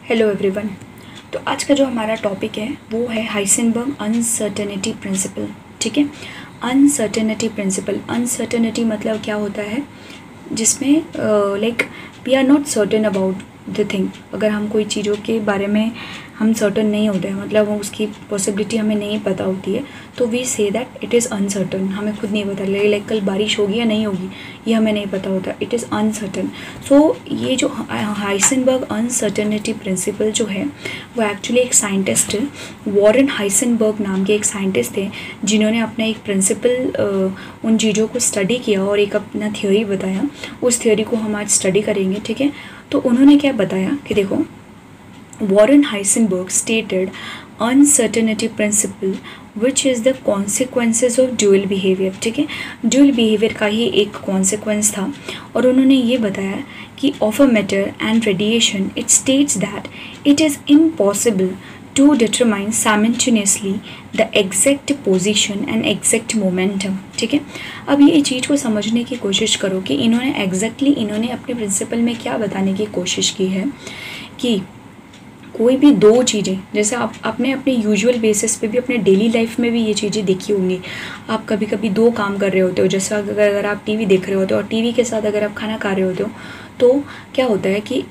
Hello everyone. तो आज का जो हमारा टॉपिक है वो है हाइसेनबर्ग अनसर्टेनिटी प्रिंसिपल। ठीक है, अनसर्टेनिटी मतलब क्या होता है, जिसमें like we are not certain about the thing. अगर हम कोई चीज़ों के बारे में हम सर्टन नहीं होते हैं, मतलब उसकी पॉसिबिलिटी हमें नहीं पता होती है, तो we say that it is uncertain. हमें खुद नहीं पता लाइक कल बारिश होगी या नहीं होगी, ये हमें नहीं पता होता, इट इज़ अनसर्टन। सो ये जो हाइसेनबर्ग अनसर्टेनिटी प्रिंसिपल जो है वो एक्चुअली एक साइंटिस्ट, वॉरेन हाइसेनबर्ग नाम के एक साइंटिस्ट थे, जिन्होंने अपना एक प्रिंसिपल उन चीज़ों को स्टडी किया और एक अपना थ्योरी बताया। उस थ्योरी को हम आज स्टडी करेंगे। ठीक है, तो उन्होंने क्या बताया कि देखो, Warren Heisenberg stated uncertainty principle which is the consequences of dual behavior। ठीक है, dual behavior का ही एक consequence था, और उन्होंने ये बताया कि of a matter and radiation it states that it is impossible to determine simultaneously the exact position and exact momentum। ठीक है, अब ये चीज़ को समझने की कोशिश करो कि इन्होंने अपने प्रिंसिपल में क्या बताने की कोशिश की है कि कोई भी दो चीज़ें, जैसे आप अपने यूजुअल बेसिस पे भी, अपने डेली लाइफ में भी ये चीज़ें देखी होंगी। आप कभी कभी दो काम कर रहे होते हो, जैसे अगर आप टीवी देख रहे होते हो और टीवी के साथ अगर आप खाना खा रहे होते हो, तो क्या होता है कि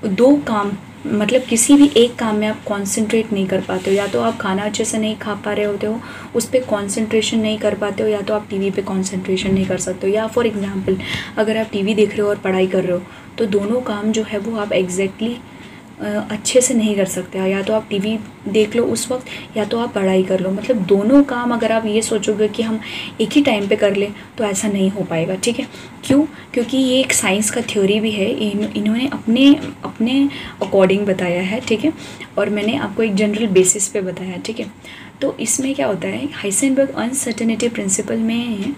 दो काम, मतलब किसी भी एक काम में आप कंसंट्रेट नहीं कर पाते हो। या तो आप खाना अच्छे से नहीं खा पा रहे होते हो, उस पर कंसंट्रेशन नहीं कर पाते हो, या तो आप टीवी पे कंसंट्रेशन नहीं कर सकते हो। या फॉर एग्जांपल अगर आप टीवी देख रहे हो और पढ़ाई कर रहे हो, तो दोनों काम जो है वो आप एग्जैक्टली अच्छे से नहीं कर सकते। या तो आप टीवी देख लो उस वक्त, या तो आप पढ़ाई कर लो, मतलब दोनों काम अगर आप ये सोचोगे कि हम एक ही टाइम पे कर लें तो ऐसा नहीं हो पाएगा। ठीक है, क्यों? क्योंकि ये एक साइंस का थ्योरी भी है, इन्होंने अपने अकॉर्डिंग बताया है। ठीक है, और मैंने आपको एक जनरल बेसिस पे बताया। ठीक है, तो इसमें क्या होता है, हाइसेनबर्ग अनसर्टेनिटी प्रिंसिपल में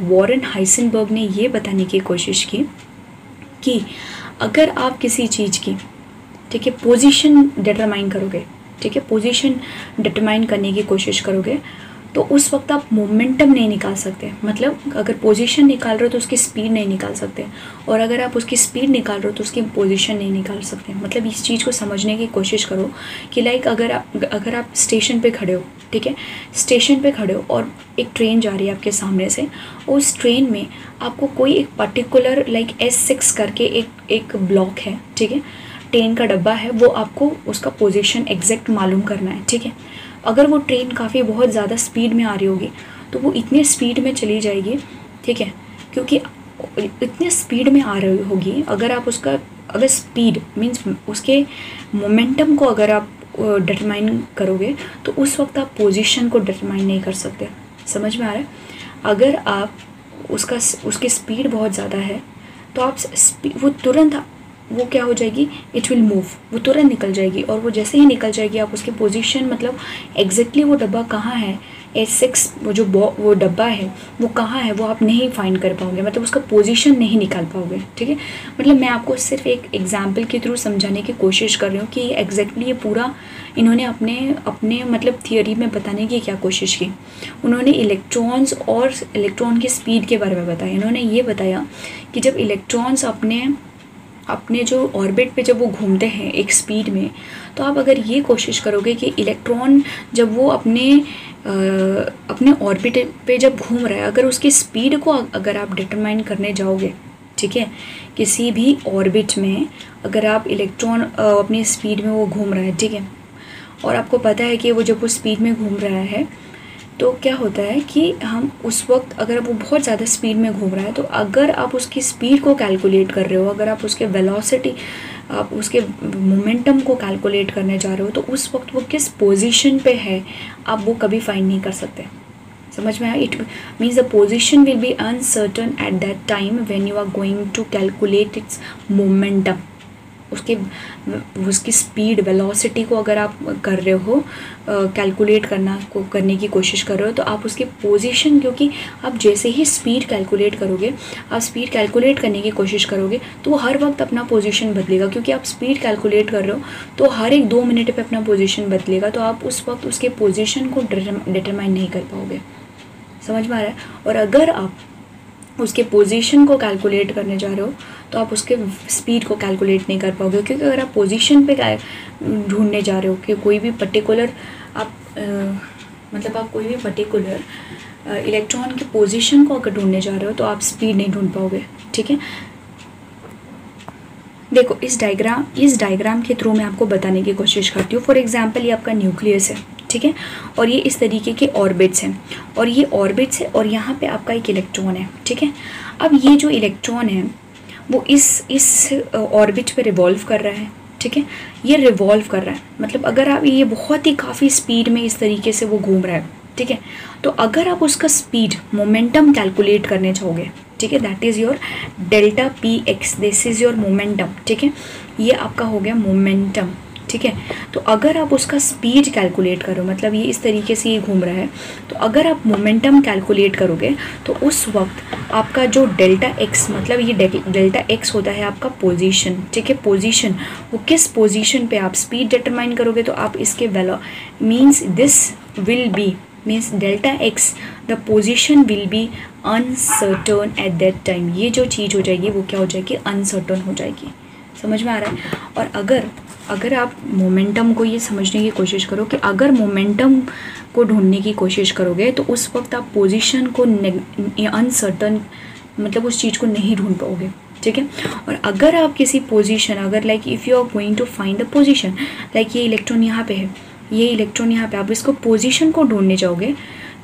वॉरेन हाइसेनबर्ग ने ये बताने की कोशिश की कि अगर आप किसी चीज़ की, ठीक है, पोजीशन डिटरमाइन करोगे, ठीक है, पोजीशन डिटरमाइन करने की कोशिश करोगे, तो उस वक्त आप मोमेंटम नहीं निकाल सकते। मतलब अगर पोजीशन निकाल रहे हो तो उसकी स्पीड नहीं निकाल सकते, और अगर आप उसकी स्पीड निकाल रहे हो तो उसकी पोजीशन नहीं निकाल सकते। मतलब इस चीज़ को समझने की कोशिश करो कि लाइक अगर आप स्टेशन पे खड़े हो, ठीक है, स्टेशन पे खड़े हो और एक ट्रेन जा रही है आपके सामने से, उस ट्रेन में आपको कोई एक पर्टिकुलर लाइक S6 करके एक ब्लॉक है, ठीक है, ट्रेन का डब्बा है, वो आपको उसका पोजीशन एग्जैक्ट मालूम करना है। ठीक है, अगर वो ट्रेन काफ़ी बहुत ज़्यादा स्पीड में आ रही होगी तो वो इतने स्पीड में चली जाएगी, ठीक है, क्योंकि इतने स्पीड में आ रही होगी, अगर स्पीड मीन्स उसके मोमेंटम को अगर आप डिटरमाइन करोगे तो उस वक्त आप पोजीशन को डिटरमाइन नहीं कर सकते। समझ में आ रहा है? अगर आप उसकी स्पीड बहुत ज़्यादा है तो आप वो क्या हो जाएगी, इट विल मूव, वो तुरंत निकल जाएगी, और वो जैसे ही निकल जाएगी आप उसकी पोजीशन, मतलब एग्जैक्टली वो डब्बा कहाँ है, S6 वो डब्बा है वो कहाँ है, वो आप नहीं फाइंड कर पाओगे, मतलब उसका पोजीशन नहीं निकाल पाओगे। ठीक है, मतलब मैं आपको सिर्फ एक एग्जांपल के थ्रू समझाने की कोशिश कर रही हूँ कि एग्जैक्टली ये पूरा इन्होंने अपने मतलब थियोरी में बताने की क्या कोशिश की। उन्होंने इलेक्ट्रॉन्स और इलेक्ट्रॉन की स्पीड के बारे में बताया। इन्होंने ये बताया कि जब इलेक्ट्रॉन्स अपने जो ऑर्बिट पे जब वो घूमते हैं एक स्पीड में, तो आप अगर ये कोशिश करोगे कि इलेक्ट्रॉन जब वो अपने ऑर्बिट पे जब घूम रहा है, अगर उसकी स्पीड को अगर आप डिटरमाइन करने जाओगे, ठीक है, किसी भी ऑर्बिट में अगर आप इलेक्ट्रॉन अपनी स्पीड में वो घूम रहा है, ठीक है, और आपको पता है कि वो जब वो स्पीड में घूम रहा है तो क्या होता है कि हम उस वक्त अगर वो बहुत ज़्यादा स्पीड में घूम रहा है, तो अगर आप उसकी स्पीड को कैलकुलेट कर रहे हो, अगर आप उसके वेलोसिटी, आप उसके मोमेंटम को कैलकुलेट करने जा रहे हो, तो उस वक्त वो किस पोजीशन पे है आप वो कभी फाइंड नहीं कर सकते। समझ में आया? It means the position will be uncertain at that time when you are going to calculate its momentum. उसकी स्पीड, वेलोसिटी को अगर आप कर रहे हो, कैलकुलेट करने की कोशिश कर रहे हो, तो आप उसकी पोजीशन, क्योंकि आप जैसे ही स्पीड कैलकुलेट करोगे, आप स्पीड कैलकुलेट करने की कोशिश करोगे, तो वो हर वक्त अपना पोजीशन बदलेगा, क्योंकि आप स्पीड कैलकुलेट कर रहे हो तो हर एक 2 मिनट पे अपना पोजीशन बदलेगा, तो आप उस वक्त उसके पोजीशन को डिटरमाइन नहीं कर पाओगे। समझ में आ रहा है? और अगर आप उसके पोजीशन को कैलकुलेट करने जा रहे हो तो आप उसके स्पीड को कैलकुलेट नहीं कर पाओगे, क्योंकि अगर आप पोजीशन पे ढूंढने जा रहे हो कि कोई भी पर्टिकुलर आप मतलब आप कोई भी पर्टिकुलर इलेक्ट्रॉन के पोजीशन को अगर ढूंढने जा रहे हो तो आप स्पीड नहीं ढूंढ पाओगे। ठीक है, देखो इस डायग्राम के थ्रू मैं आपको बताने की कोशिश करती हूँ। फॉर एग्जांपल ये आपका न्यूक्लियस है, ठीक है, और ये इस तरीके के ऑर्बिट्स हैं, और ये ऑर्बिट्स है और यहाँ पे आपका एक इलेक्ट्रॉन है। ठीक है, अब ये जो इलेक्ट्रॉन है वो इस ऑर्बिट पे रिवॉल्व कर रहा है। ठीक है, ये रिवॉल्व कर रहा है, मतलब अगर आप ये बहुत ही काफ़ी स्पीड में इस तरीके से वो घूम रहा है। ठीक है, तो अगर आप उसका स्पीड मोमेंटम कैलकुलेट करने चाहोगे, ठीक है, that is your delta P x, this is your momentum. ठीक है, ये आपका हो गया मोमेंटम। ठीक है, तो अगर आप उसका स्पीड कैलकुलेट करो, मतलब ये इस तरीके से ये घूम रहा है, तो अगर आप मोमेंटम कैलकुलेट करोगे तो उस वक्त आपका जो डेल्टा एक्स, मतलब ये डेल्टा एक्स होता है आपका पोजीशन। ठीक है, पोजीशन, वो किस पोजीशन पे आप स्पीड डिटरमाइन करोगे तो आप इसके means this will be means delta x, the position will be uncertain at that time. ये जो चीज़ हो जाएगी वो क्या हो जाएगी, अनसर्टन हो जाएगी। समझ में आ रहा है? और अगर आप मोमेंटम को ये समझने की कोशिश करो कि अगर मोमेंटम को ढूंढने की कोशिश करोगे तो उस वक्त आप पोजीशन को अनसर्टन, मतलब उस चीज़ को नहीं ढूंढ पाओगे। ठीक है, और अगर आप किसी पोजीशन, अगर like if you are going to find the position, like ये इलेक्ट्रॉन यहाँ पे है, ये इलेक्ट्रॉन यहाँ पे, आप इसको पोजीशन को ढूंढने जाओगे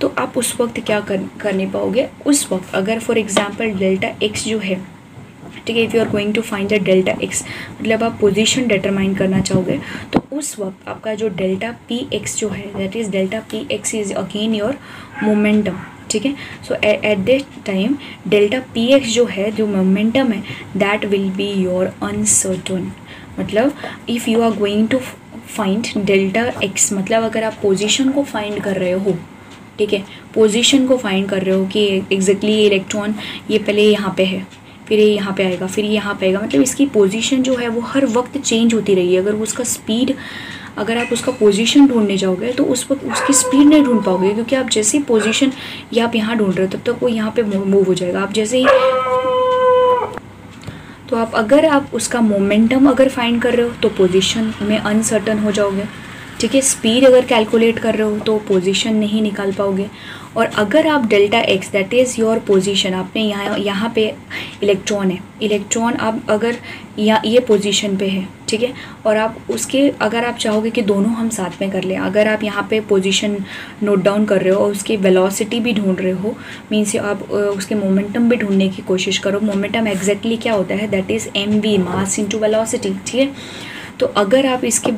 तो आप उस वक्त क्या कर नहीं पाओगे। उस वक्त अगर फॉर एग्जांपल डेल्टा एक्स जो है, ठीक है, if you are going to find the delta X, मतलब आप पोजीशन डिटरमाइन करना चाहोगे तो उस वक्त आपका जो डेल्टा पी एक्स जो है, that is delta P X is again your momentum. ठीक है, so at that time delta P X जो है, जो मोमेंटम है, that will be your uncertain. मतलब if you are going to find delta X, मतलब अगर आप पोजीशन को फाइंड कर रहे हो, ठीक है, पोजीशन को फाइंड कर रहे हो कि एग्जैक्टली ये इलेक्ट्रॉन ये पहले यहाँ पे है, फिर ये यहाँ पे आएगा, फिर ये यहाँ पे आएगा, मतलब इसकी पोजीशन जो है वो हर वक्त चेंज होती रही है। अगर उसका स्पीड, अगर आप उसका पोजीशन ढूंढने जाओगे तो उस वक्त उसकी स्पीड नहीं ढूंढ पाओगे, क्योंकि आप जैसे ही पोजीशन ये आप यहाँ ढूंढ रहे हो तब तक वो यहाँ पे मूव हो जाएगा। आप जैसे ही, तो आप अगर आप उसका मोमेंटम अगर फाइंड कर रहे हो तो पोजीशन में अनसर्टन हो जाओगे। ठीक है, स्पीड अगर कैलकुलेट कर रहे हो तो पोजीशन नहीं निकाल पाओगे। और अगर आप delta x, that is your position, आपने यहाँ पे इलेक्ट्रॉन है, इलेक्ट्रॉन आप अगर ये पोजीशन पे है, ठीक है, और आप उसके, अगर आप चाहोगे कि दोनों हम साथ में कर लें, अगर आप यहाँ पे पोजीशन नोट डाउन कर रहे हो और उसकी वेलोसिटी भी ढूंढ रहे हो, मीन्स आप उसके मोमेंटम भी ढूंढने की कोशिश करो। मोमेंटम एग्जैक्टली क्या होता है, that is mv, mass into velocity. ठीक है, तो अगर आप इसके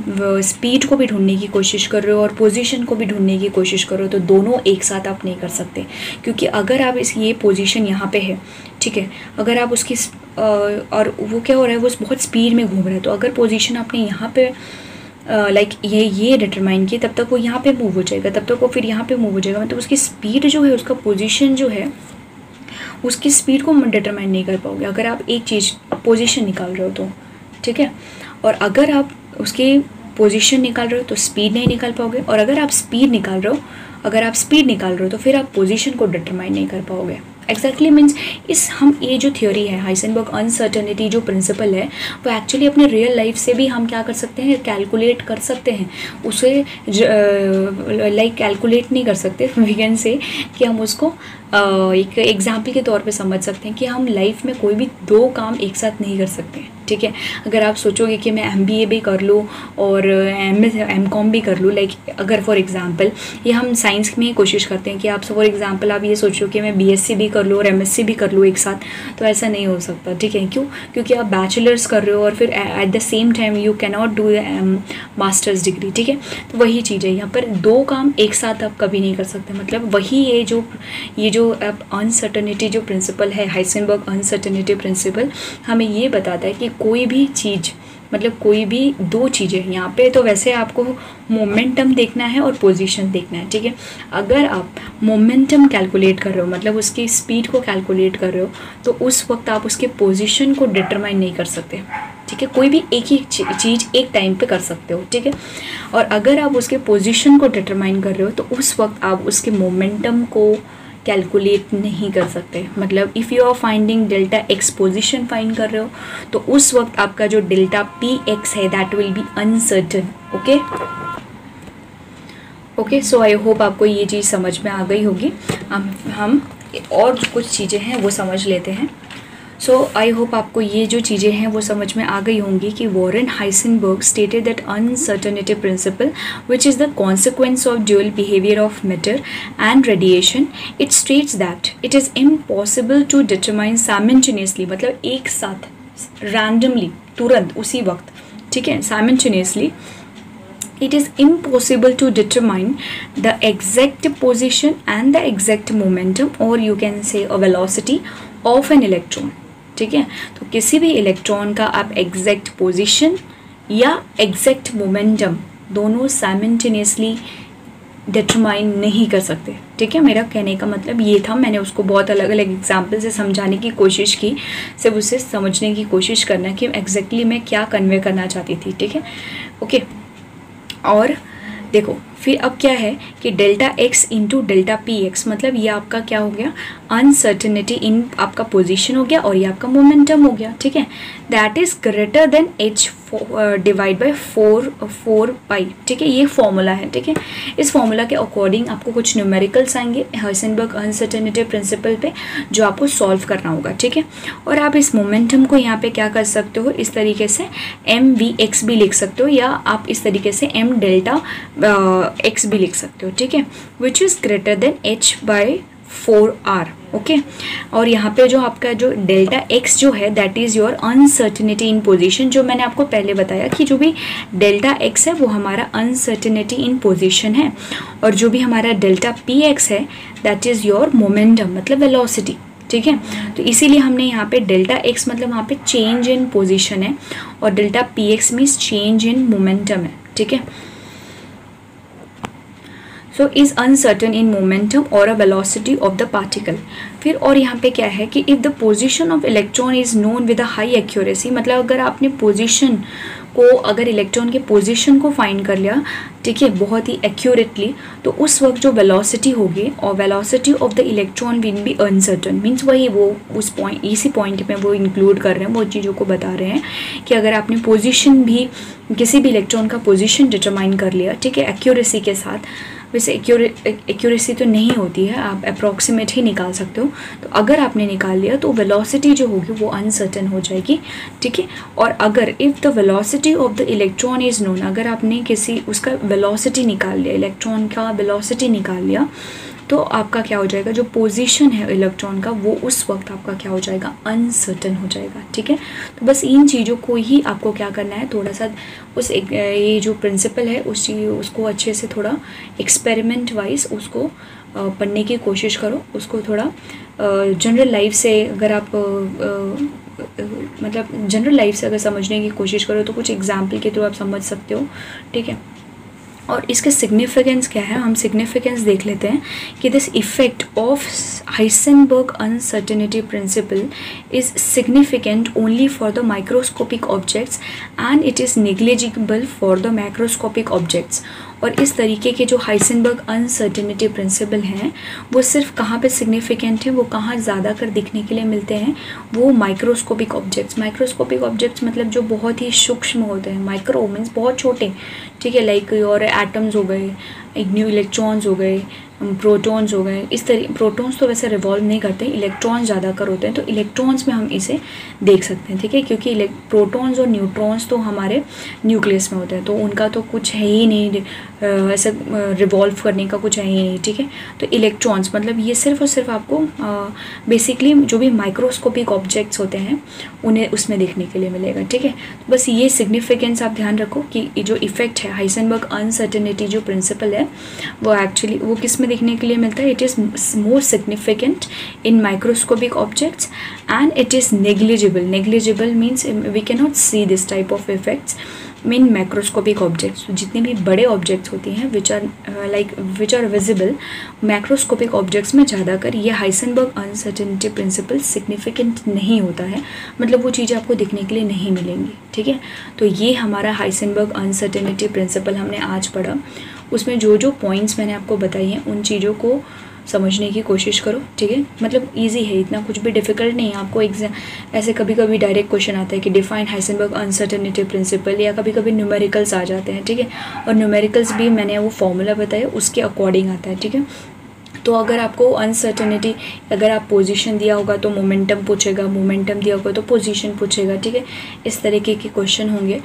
स्पीड को भी ढूंढने की कोशिश कर रहे हो और पोजीशन को भी ढूंढने की कोशिश कर रहे हो तो दोनों एक साथ आप नहीं कर सकते, क्योंकि अगर आप ये पोजीशन यहाँ पे है, ठीक है, अगर आप उसकी और वो क्या हो रहा है, वो बहुत स्पीड में घूम रहा है, तो अगर पोजीशन आपने यहाँ पे लाइक ये डिटरमाइन की, तब तक वो यहाँ पे मूव हो जाएगा, तब तक वो फिर यहाँ पे मूव हो जाएगा, मतलब उसकी स्पीड जो है, उसका पोजीशन जो है, उसकी स्पीड को डिटरमाइन नहीं कर पाओगे अगर आप एक चीज़ पोजीशन निकाल रहे हो तो। ठीक है, और अगर आप उसकी पोजीशन निकाल रहे हो तो स्पीड नहीं निकाल पाओगे, और अगर आप स्पीड निकाल रहे हो तो फिर आप पोजीशन को डिटरमाइन नहीं कर पाओगे। एग्जैक्टली मीन्स हम ये जो थ्योरी है, हाइसेनबर्ग अनसर्टेनिटी जो प्रिंसिपल है, वो एक्चुअली अपने रियल लाइफ से भी हम क्या कर सकते हैं, कैलकुलेट कर सकते हैं उसे। लाइक कैलकुलेट नहीं कर सकते, वी कैन से कि हम उसको एक एग्जाम्पल के तौर पे समझ सकते हैं कि हम लाइफ में कोई भी दो काम एक साथ नहीं कर सकते। ठीक है, अगर आप सोचोगे कि मैं MBA भी कर लूँ और MCOM भी कर लूँ, लाइक अगर फॉर एग्जांपल ये हम साइंस में कोशिश करते हैं कि आप फॉर एग्जांपल आप ये सोचो कि मैं BSc भी कर लूँ और MSc भी कर लूँ एक साथ, तो ऐसा नहीं हो सकता। ठीक है, क्यों? क्योंकि आप बैचलर्स कर रहे हो और फिर at the same time you can not do masters degree. ठीक है, तो वही चीज़ है, यहाँ पर दो काम एक साथ आप कभी नहीं कर सकते। मतलब वही ये जो अनसर्टेनिटी जो प्रिंसिपल है, हाइसेनबर्ग अनसर्टेनिटी प्रिंसिपल, हमें ये बताता है कि कोई भी चीज़, मतलब कोई भी दो चीज़ें, यहाँ पे तो वैसे आपको मोमेंटम देखना है और पोजीशन देखना है। ठीक है, अगर आप मोमेंटम कैलकुलेट कर रहे हो, मतलब उसकी स्पीड को कैलकुलेट कर रहे हो, तो उस वक्त आप उसके पोजीशन को डिटरमाइन नहीं कर सकते। ठीक है, कोई भी एक ही चीज़ एक टाइम पे कर सकते हो। ठीक है, और अगर आप उसके पोजीशन को डिटरमाइन कर रहे हो तो उस वक्त आप उसके मोमेंटम को कैलकुलेट नहीं कर सकते। मतलब if you are finding delta X position find कर रहे हो तो उस वक्त आपका जो डेल्टा पी एक्स है that will be uncertain. Okay, so I hope आपको ये चीज़ समझ में आ गई होगी। हम और कुछ चीज़ें हैं वो समझ लेते हैं। सो आई होप आपको ये जो चीज़ें हैं वो समझ में आ गई होंगी कि Warren Heisenberg stated that uncertainty principle which is the consequence of dual behaviour of matter and radiation. It states that it is impossible to determine simultaneously, मतलब एक साथ रैंडमली, तुरंत उसी वक्त, ठीक है, simultaneously, it is impossible to determine the exact position and the exact momentum or you can say a velocity of an electron। ठीक है, तो किसी भी इलेक्ट्रॉन का आप एग्जैक्ट पोजीशन या एग्जैक्ट मोमेंटम दोनों साइमल्टेनियसली डिटरमाइन नहीं कर सकते। ठीक है, मेरा कहने का मतलब ये था। मैंने उसको बहुत अलग अलग एग्जाम्पल से समझाने की कोशिश की, सिर्फ उसे समझने की कोशिश करना कि एग्जैक्टली मैं क्या कन्वे करना चाहती थी। ठीक है, ओके। और देखो फिर अब क्या है कि delta x into delta P x, मतलब ये आपका क्या हो गया, अनसर्टेनिटी इन आपका पोजीशन हो गया और ये आपका मोमेंटम हो गया। ठीक है, that is greater than H divide by 4 पाई। ठीक है, ये फॉर्मूला है। ठीक है, इस फॉर्मूला के अकॉर्डिंग आपको कुछ न्यूमेरिकल्स आएंगे हाइसेनबर्ग अनसर्टेनिटी प्रिंसिपल पे जो आपको सॉल्व करना होगा। ठीक है, और आप इस मोमेंटम को यहाँ पे क्या कर सकते हो, इस तरीके से एम वी एक्स भी लिख सकते हो या आप इस तरीके से एम डेल्टा एक्स भी लिख सकते हो। ठीक है, which is greater than H by 4r। Okay, और यहाँ पे जो आपका जो डेल्टा एक्स जो है that is your uncertainty in position. जो मैंने आपको पहले बताया कि जो भी डेल्टा एक्स है वो हमारा अनसर्टेनिटी इन पोजीशन है, और जो भी हमारा डेल्टा पी एक्स है दैट इज़ योर मोमेंटम, मतलब वेलोसिटी। ठीक है, तो इसीलिए हमने यहाँ पे डेल्टा एक्स मतलब वहाँ पे चेंज इन पोजीशन है और delta P X means change in momentum है। ठीक है, so is uncertain in momentum और uh velocity of the particle. फिर और यहाँ पे क्या है कि if the position of electron is known with a high accuracy, मतलब अगर आपने पोजीशन को, अगर इलेक्ट्रॉन के पोजीशन को फाइंड कर लिया, ठीक है, बहुत ही एक्यूरेटली, तो उस वक्त जो वेलोसिटी होगी और velocity of the electron will be uncertain. Means वही वो उस पॉइंट, इसी पॉइंट में वो इंक्लूड कर रहे हैं, वो चीज़ों को बता रहे हैं कि अगर आपने पोजीशन भी, किसी भी इलेक्ट्रॉन का पोजीशन डिटरमाइन कर लिया, ठीक है, एक्यूरेसी के साथ, वैसे एक्यूरेसी तो नहीं होती है, आप अप्रॉक्सीमेट ही निकाल सकते हो, तो अगर आपने निकाल लिया तो वेलोसिटी जो होगी वो अनसर्टन हो जाएगी। ठीक है, और अगर if the velocity of the electron is known, अगर आपने किसी उसका वेलोसिटी निकाल लिया, इलेक्ट्रॉन का वेलोसिटी निकाल लिया, तो आपका क्या हो जाएगा, जो पोजीशन है इलेक्ट्रॉन का वो उस वक्त आपका क्या हो जाएगा, अनसर्टन हो जाएगा। ठीक है, तो बस इन चीज़ों को ही आपको क्या करना है, थोड़ा सा उस ये जो प्रिंसिपल है उस चीज़ उसको अच्छे से थोड़ा एक्सपेरिमेंट वाइज उसको पढ़ने की कोशिश करो, उसको थोड़ा जनरल लाइफ से अगर आप मतलब जनरल लाइफ से अगर समझने की कोशिश करो तो कुछ एग्जाम्पल के थ्रू आप समझ सकते हो। ठीक है, और इसके सिग्निफिकेंस क्या है, हम सिग्निफिकेंस देख लेते हैं कि this effect of Heisenberg uncertainty principle is significant only for the microscopic objects and it is negligible for the macroscopic objects. और इस तरीके के जो हाइसेनबर्ग अनसर्टेनिटी प्रिंसिपल हैं वो सिर्फ कहाँ पे सिग्निफिकेंट है, वो कहाँ ज़्यादा कर दिखने के लिए मिलते हैं, वो माइक्रोस्कोपिक ऑब्जेक्ट्स। माइक्रोस्कोपिक ऑब्जेक्ट्स मतलब जो बहुत ही सूक्ष्म होते हैं, माइक्रो मीन्स बहुत छोटे। ठीक है, लाइक और एटम्स हो गए, न्यू इलेक्ट्रॉन्स हो गए, प्रोटॉन्स हो गए, इस तरह। प्रोटॉन्स तो वैसे रिवॉल्व नहीं करते, इलेक्ट्रॉन्स ज़्यादा कर होते हैं, तो इलेक्ट्रॉन्स में हम इसे देख सकते हैं। ठीक है, क्योंकि प्रोटॉन्स और न्यूट्रॉन्स तो हमारे न्यूक्लियस में होते हैं, तो उनका तो कुछ है ही नहीं, ऐसा रिवॉल्व करने का कुछ है ही नहीं। ठीक है, तो इलेक्ट्रॉन्स मतलब ये सिर्फ और सिर्फ आपको बेसिकली जो भी माइक्रोस्कोपिक ऑब्जेक्ट्स होते हैं उन्हें उसमें देखने के लिए मिलेगा। ठीक है, तो बस ये सिग्निफिकेंस आप ध्यान रखो कि जो इफेक्ट है हाइसेनबर्ग अनसर्टेनिटी जो प्रिंसिपल है वो एक्चुअली वो किस में देखने के लिए मिलता है, it is more significant in microscopic objects and it is negligible. Negligible means we can not see this type of effects mean macroscopic objects. जितने भी बड़े ऑब्जेक्ट्स होती हैं which are visible, macroscopic objects में ज़्यादातर ये हाइसेनबर्ग अनसर्टेनिटी प्रिंसिपल सिग्निफिकेंट नहीं होता है, मतलब वो चीज़ें आपको दिखने के लिए नहीं मिलेंगी। ठीक है, तो ये हमारा हाइसेनबर्ग अनसर्टेनिटी प्रिंसिपल हमने आज पढ़ा। उसमें जो जो पॉइंट्स मैंने आपको बताई हैं उन चीज़ों को समझने की कोशिश करो, ठीक है। मतलब इजी है, इतना कुछ भी डिफ़िकल्ट नहीं है। आपको एग्जाम ऐसे कभी कभी डायरेक्ट क्वेश्चन आता है कि डिफाइन हाइसेनबर्ग अनसर्टेनिटी प्रिंसिपल, या कभी कभी न्यूमेरिकल्स आ जाते हैं, ठीक है। और न्यूमेरिकल्स भी मैंने वो फॉर्मूला बताया उसके अकॉर्डिंग आता है, ठीक है। तो अगर आपको अनसर्टेनिटी, अगर आप पोजीशन दिया होगा तो मोमेंटम पूछेगा, मोमेंटम दिया होगा तो पोजीशन पूछेगा, ठीक है। इस तरीके के क्वेश्चन होंगे।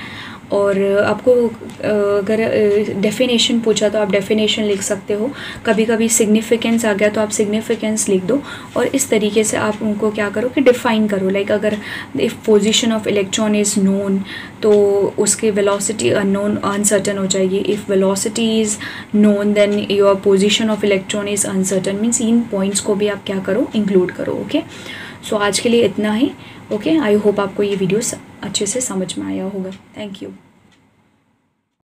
और आपको अगर डेफिनेशन पूछा तो आप डेफिनेशन लिख सकते हो। कभी कभी सिग्निफिकेंस आ गया तो आप सिग्निफिकेंस लिख दो। और इस तरीके से आप उनको क्या करो कि डिफ़ाइन करो। लाइक अगर if position of electron is known तो उसकी वेलोसिटी अननोन अनसर्टन हो जाएगी। If velocity is known then your position of electron is uncertain. Means इन पॉइंट्स को भी आप क्या करो, इंक्लूड करो। ओके, सो आज के लिए इतना ही। ओके, आई होप आपको ये वीडियो अच्छे से समझ में आया होगा। Thank you.